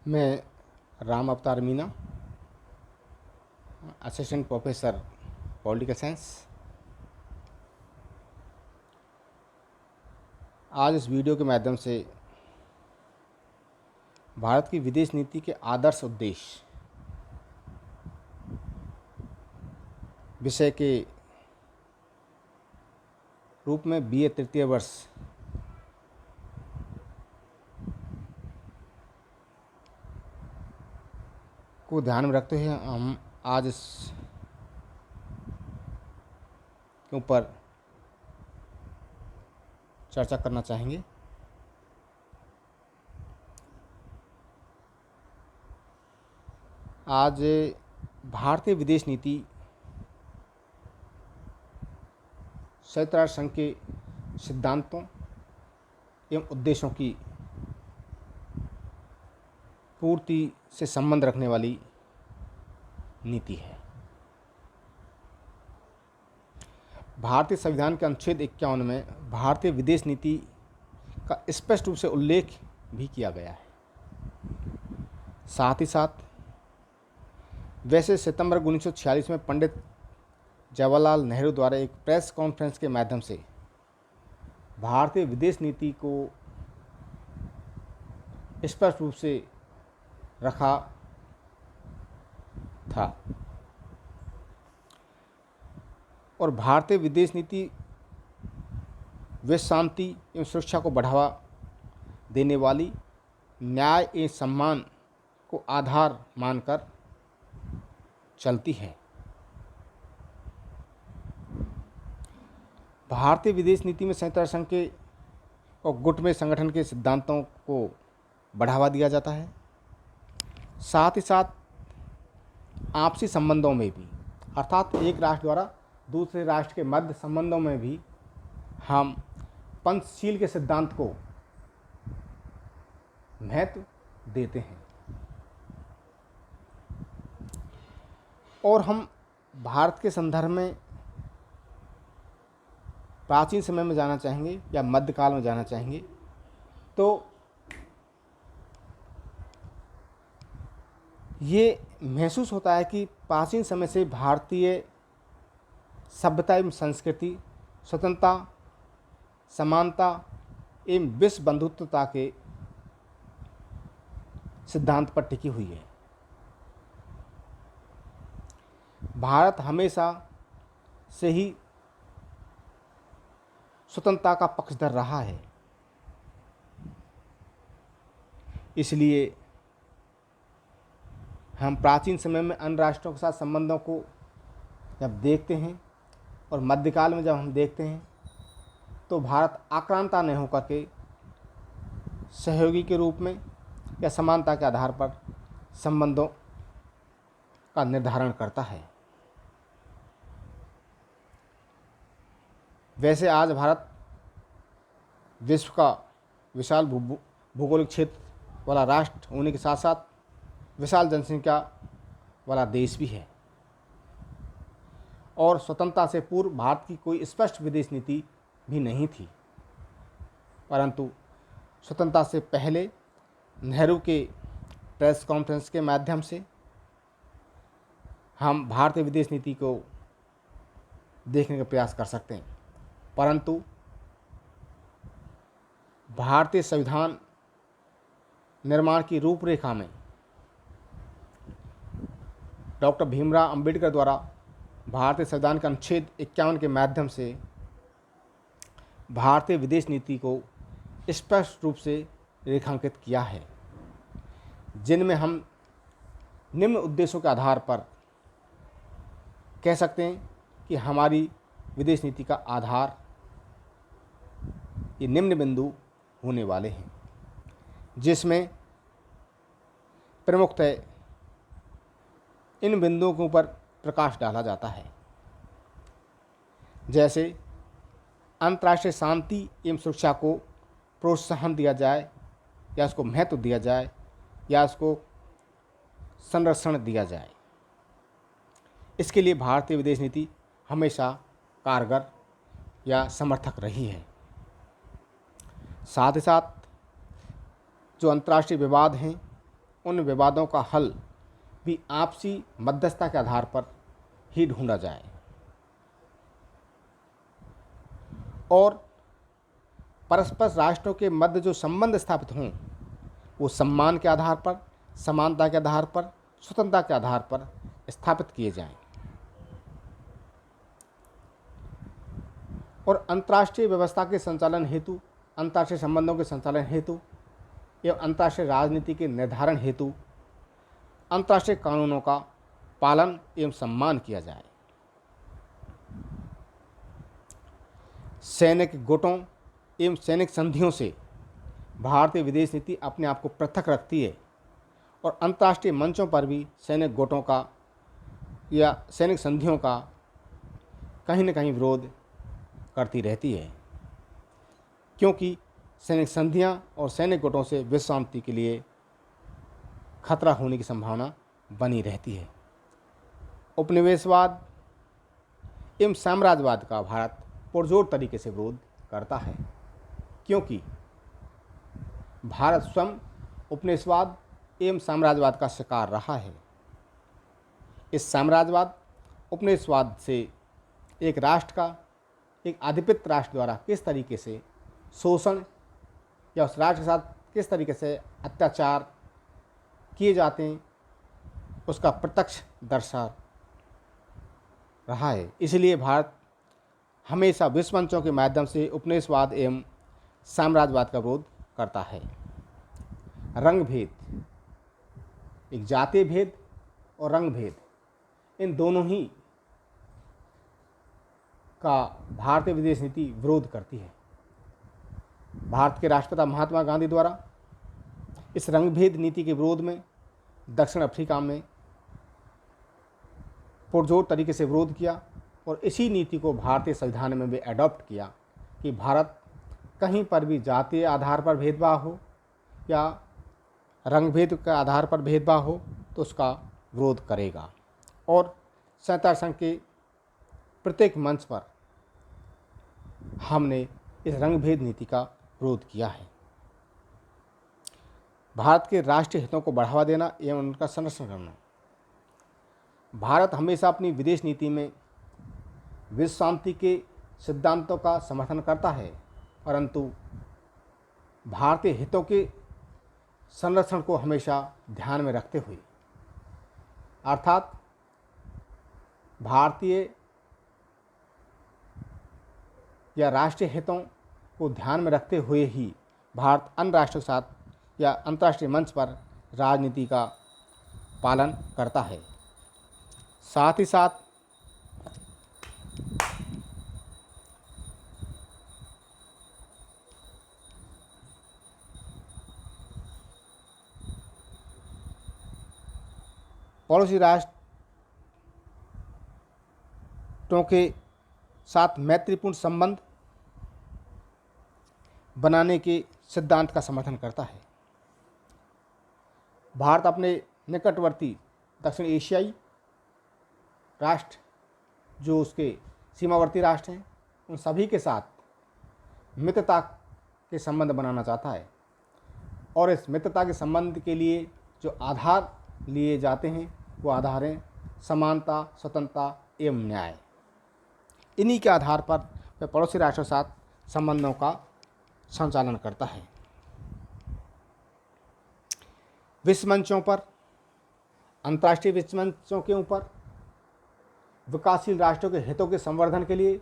मैं राम अवतार Meena, assistant professor political science. आज इस वीडियो के माध्यम से भारत की विदेश नीति के आदर्श उद्देश्य विषय के रूप में BA तृतीय वर्ष को ध्यान में रखते हुए हम आज इस के ऊपर चर्चा करना चाहेंगे। आज भारतीय विदेश नीति संयुक्त राष्ट्र संघ के सिद्धांतों एवं उद्देश्यों की पूर्ति से संबंध रखने वाली नीति है। भारतीय संविधान के अनुच्छेद 51 में भारतीय विदेश नीति का स्पष्ट रूप से उल्लेख भी किया गया है। साथ ही साथ वैसे सितंबर 1946 में पंडित जवाहरलाल नेहरू द्वारा एक प्रेस कॉन्फ्रेंस के माध्यम से भारतीय विदेश नीति को स्पष्ट रूप से रखा था और भारतीय विदेश नीति विश्व शांति एवं सुरक्षा को बढ़ावा देने वाली न्याय एवं सम्मान को आधार मानकर चलती है। भारतीय विदेश नीति में संयुक्त राष्ट्र संघ के और गुट में संगठन के सिद्धांतों को बढ़ावा दिया जाता है। साथ ही साथ आपसी संबंधों में भी, अर्थात एक राष्ट्र द्वारा दूसरे राष्ट्र के मध्य संबंधों में भी हम पंचशील के सिद्धांत को महत्व देते हैं। और हम भारत के संदर्भ में प्राचीन समय में जाना चाहेंगे या मध्यकाल में जाना चाहेंगे तो ये महसूस होता है कि प्राचीन समय से भारतीय सभ्यता एवं संस्कृति स्वतंत्रता, समानता एवं विश्व बंधुत्वता के सिद्धांत पर टिकी हुई है। भारत हमेशा से ही स्वतंत्रता का पक्षधर रहा है। इसलिए हम प्राचीन समय में अन्य राष्ट्रों के साथ संबंधों को जब देखते हैं और मध्यकाल में जब हम देखते हैं तो भारत आक्रांता नहीं होकर के सहयोगी के रूप में या समानता के आधार पर संबंधों का निर्धारण करता है। वैसे आज भारत विश्व का विशाल भूगोलिक क्षेत्र वाला राष्ट्र होने के साथ साथ विशाल जनसंख्या वाला देश भी है और स्वतंत्रता से पूर्व भारत की कोई स्पष्ट विदेश नीति भी नहीं थी, परंतु स्वतंत्रता से पहले नेहरू के प्रेस कॉन्फ्रेंस के माध्यम से हम भारतीय विदेश नीति को देखने का प्रयास कर सकते हैं। परंतु भारतीय संविधान निर्माण की रूपरेखा में डॉक्टर भीमराव अंबेडकर द्वारा भारतीय संविधान के अनुच्छेद 51 के माध्यम से भारतीय विदेश नीति को स्पष्ट रूप से रेखांकित किया है, जिनमें हम निम्न उद्देश्यों के आधार पर कह सकते हैं कि हमारी विदेश नीति का आधार ये निम्न बिंदु होने वाले हैं, जिसमें प्रमुखतः इन बिंदुओं के ऊपर प्रकाश डाला जाता है। जैसे अंतर्राष्ट्रीय शांति एवं सुरक्षा को प्रोत्साहन दिया जाए या उसको महत्व दिया जाए या उसको संरक्षण दिया जाए। इसके लिए भारतीय विदेश नीति हमेशा कारगर या समर्थक रही है। साथ ही साथ जो अंतर्राष्ट्रीय विवाद हैं उन विवादों का हल भी आपसी मध्यस्थता के आधार पर ही ढूंढा जाए और परस्पर राष्ट्रों के मध्य जो संबंध स्थापित हों वो सम्मान के आधार पर, समानता के आधार पर, स्वतंत्रता के आधार पर स्थापित किए जाएं और अंतर्राष्ट्रीय व्यवस्था के संचालन हेतु, अंतर्राष्ट्रीय संबंधों के संचालन हेतु एवं अंतर्राष्ट्रीय राजनीति के निर्धारण हेतु अंतर्राष्ट्रीय कानूनों का पालन एवं सम्मान किया जाए। सैनिक गुटों एवं सैनिक संधियों से भारतीय विदेश नीति अपने आप को पृथक रखती है और अंतर्राष्ट्रीय मंचों पर भी सैनिक गुटों का या सैनिक संधियों का कहीं न कहीं विरोध करती रहती है, क्योंकि सैनिक संधियां और सैनिक गुटों से विश्व शांति के लिए खतरा होने की संभावना बनी रहती है। उपनिवेशवाद एवं साम्राज्यवाद का भारत पुरजोर तरीके से विरोध करता है, क्योंकि भारत स्वयं उपनिवेशवाद एवं साम्राज्यवाद का शिकार रहा है। इस साम्राज्यवाद उपनिवेशवाद से एक राष्ट्र का, एक आधिपत्य राष्ट्र द्वारा किस तरीके से शोषण या उस राष्ट्र के साथ किस तरीके से अत्याचार किए जाते हैं उसका प्रत्यक्ष दर्शा रहा है। इसलिए भारत हमेशा विश्व मंचों के माध्यम से उपनिवेशवाद एवं साम्राज्यवाद का विरोध करता है। रंग भेद, एक जातीय भेद और रंग भेद, इन दोनों ही का भारतीय विदेश नीति विरोध करती है। भारत के राष्ट्रपिता महात्मा गांधी द्वारा इस रंग भेद नीति के विरोध में दक्षिण अफ्रीका में पुरजोर तरीके से विरोध किया और इसी नीति को भारतीय संविधान में भी अडॉप्ट किया कि भारत कहीं पर भी जातीय आधार पर भेदभाव हो या रंग भेद के आधार पर भेदभाव हो तो उसका विरोध करेगा। और संयुक्त राष्ट्र संघ के प्रत्येक मंच पर हमने इस रंग भेद नीति का विरोध किया है। भारत के राष्ट्रीय हितों को बढ़ावा देना एवं उनका संरक्षण करना। भारत हमेशा अपनी विदेश नीति में विश्व शांति के सिद्धांतों का समर्थन करता है, परंतु भारतीय हितों के संरक्षण को हमेशा ध्यान में रखते हुए, अर्थात भारतीय या राष्ट्रीय हितों को ध्यान में रखते हुए ही भारत अन्य राष्ट्रों के साथ या अंतर्राष्ट्रीय मंच पर राजनीति का पालन करता है। साथ ही साथ पड़ोसी राष्ट्रों के साथ मैत्रीपूर्ण संबंध बनाने के सिद्धांत का समर्थन करता है। भारत अपने निकटवर्ती दक्षिण एशियाई राष्ट्र जो उसके सीमावर्ती राष्ट्र हैं उन सभी के साथ मित्रता के संबंध बनाना चाहता है और इस मित्रता के संबंध के लिए जो आधार लिए जाते हैं वो आधार हैं समानता, स्वतंत्रता एवं न्याय। इन्हीं के आधार पर वह पड़ोसी राष्ट्रों के साथ संबंधों का संचालन करता है। विश्व मंचों पर, अंतर्राष्ट्रीय विश्व मंचों के ऊपर विकासशील राष्ट्रों के हितों के संवर्धन के लिए,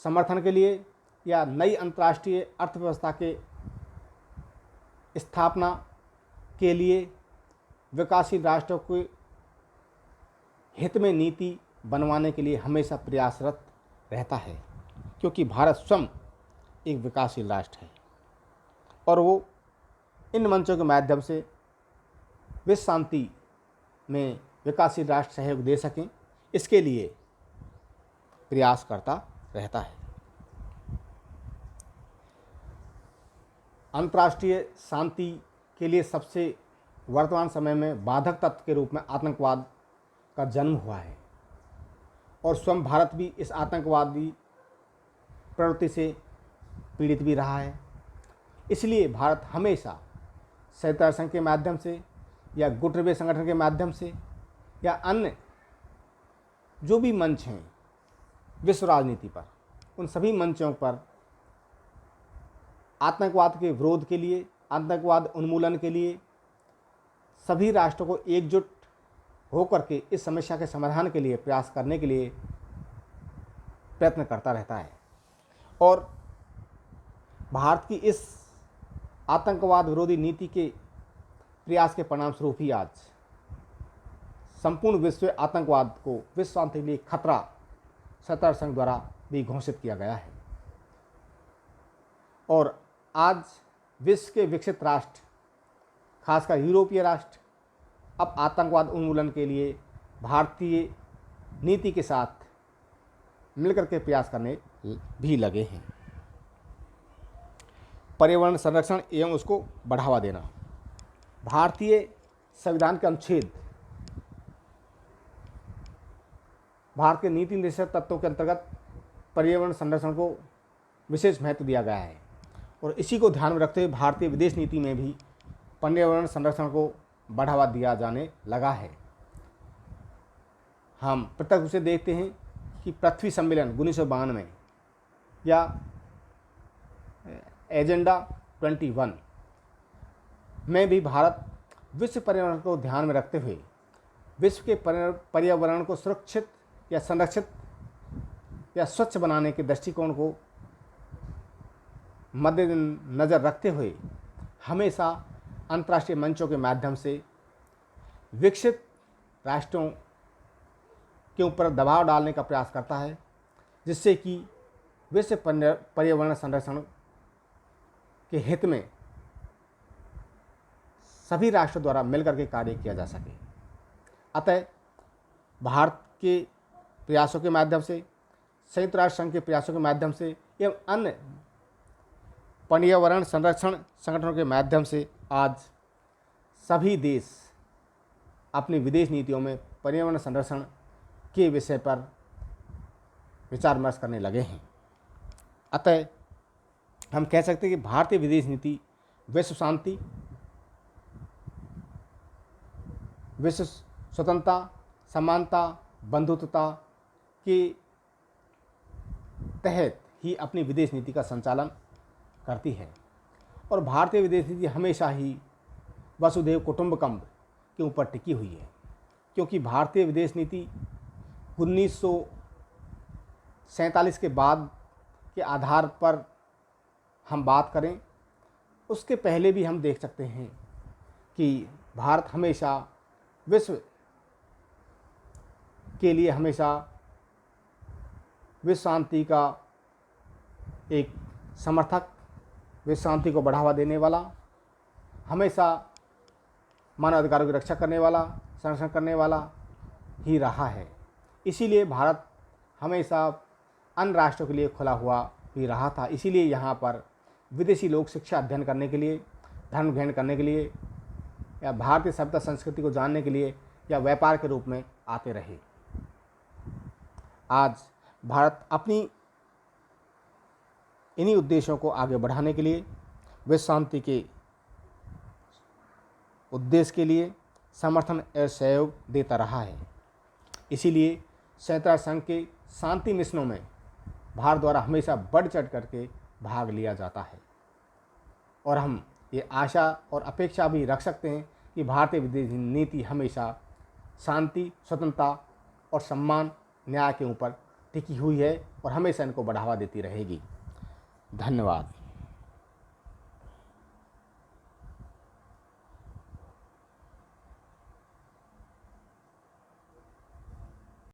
समर्थन के लिए या नई अंतर्राष्ट्रीय अर्थव्यवस्था के स्थापना के लिए विकासशील राष्ट्रों के हित में नीति बनवाने के लिए हमेशा प्रयासरत रहता है, क्योंकि भारत स्वयं एक विकासशील राष्ट्र है और वो इन मंचों के माध्यम से विश्व शांति में विकासशील राष्ट्र सहयोग दे सकें, इसके लिए प्रयास करता रहता है। अंतर्राष्ट्रीय शांति के लिए सबसे वर्तमान समय में बाधक तत्व के रूप में आतंकवाद का जन्म हुआ है और स्वयं भारत भी इस आतंकवादी प्रवृत्ति से पीड़ित भी रहा है। इसलिए भारत हमेशा संयुक्त राष्ट्र संघ के माध्यम से या गुटरबे संगठन के माध्यम से या अन्य जो भी मंच हैं विश्व राजनीति पर, उन सभी मंचों पर आतंकवाद के विरोध के लिए, आतंकवाद उन्मूलन के लिए सभी राष्ट्रों को एकजुट होकर के इस समस्या के समाधान के लिए प्रयास करने के लिए प्रयत्न करता रहता है। और भारत की इस आतंकवाद विरोधी नीति के प्रयास के परिणाम स्वरूप ही आज संपूर्ण विश्व आतंकवाद को विश्व शांति के लिए खतरा संयुक्त राष्ट्र संघ द्वारा भी घोषित किया गया है। और आज विश्व के विकसित राष्ट्र, खासकर यूरोपीय राष्ट्र, अब आतंकवाद उन्मूलन के लिए भारतीय नीति के साथ मिलकर के प्रयास करने भी लगे हैं। पर्यावरण संरक्षण एवं उसको बढ़ावा देना। भारतीय संविधान के अनुच्छेद भारत के नीति निर्देशक तत्वों के अंतर्गत पर्यावरण संरक्षण को विशेष महत्व दिया गया है और इसी को ध्यान में रखते हुए भारतीय विदेश नीति में भी पर्यावरण संरक्षण को बढ़ावा दिया जाने लगा है। हम प्रत्यक्ष रूप से देखते हैं कि पृथ्वी सम्मेलन 1992 या एजेंडा 21 में भी भारत विश्व पर्यावरण को ध्यान में रखते हुए विश्व के पर्यावरण को सुरक्षित या संरक्षित या स्वच्छ बनाने के दृष्टिकोण को मद्देनज़र रखते हुए हमेशा अंतर्राष्ट्रीय मंचों के माध्यम से विकसित राष्ट्रों के ऊपर दबाव डालने का प्रयास करता है, जिससे कि विश्व पर्यावरण संरक्षण के हित में सभी राष्ट्रों द्वारा मिलकर के कार्य किया जा सके। अतः भारत के प्रयासों के माध्यम से, संयुक्त राष्ट्र संघ के प्रयासों के माध्यम से एवं अन्य पर्यावरण संरक्षण संगठनों के माध्यम से आज सभी देश अपनी विदेश नीतियों में पर्यावरण संरक्षण के विषय पर विचार विमर्श करने लगे हैं। अतः हम कह सकते हैं कि भारतीय विदेश नीति विश्व शांति, विश्व स्वतंत्रता, समानता, बंधुत्वता के तहत ही अपनी विदेश नीति का संचालन करती है। और भारतीय विदेश नीति हमेशा ही वसुधैव कुटुंबकम के ऊपर टिकी हुई है, क्योंकि भारतीय विदेश नीति 1947 के बाद के आधार पर हम बात करें, उसके पहले भी हम देख सकते हैं कि भारत हमेशा विश्व के लिए हमेशा विश्व शांति का एक समर्थक, विश्व शांति को बढ़ावा देने वाला, हमेशा मानव अधिकारों की रक्षा करने वाला, संरक्षण करने वाला ही रहा है। इसीलिए भारत हमेशा अन्य राष्ट्रों के लिए खुला हुआ भी रहा था। इसीलिए यहाँ पर विदेशी लोग शिक्षा अध्ययन करने के लिए, धर्म ग्रहण करने के लिए या भारतीय सभ्यता संस्कृति को जानने के लिए या व्यापार के रूप में आते रहे। आज भारत अपनी इन्हीं उद्देश्यों को आगे बढ़ाने के लिए, विश्व शांति के उद्देश्य के लिए समर्थन और सहयोग देता रहा है। इसीलिए संयुक्त राष्ट्र संघ के शांति मिशनों में भारत द्वारा हमेशा बढ़ चढ़ करके भाग लिया जाता है और हम ये आशा और अपेक्षा भी रख सकते हैं कि भारतीय विदेश नीति हमेशा शांति, स्वतंत्रता और सम्मान, न्याय के ऊपर टिकी हुई है और हमेशा इनको बढ़ावा देती रहेगी। धन्यवाद।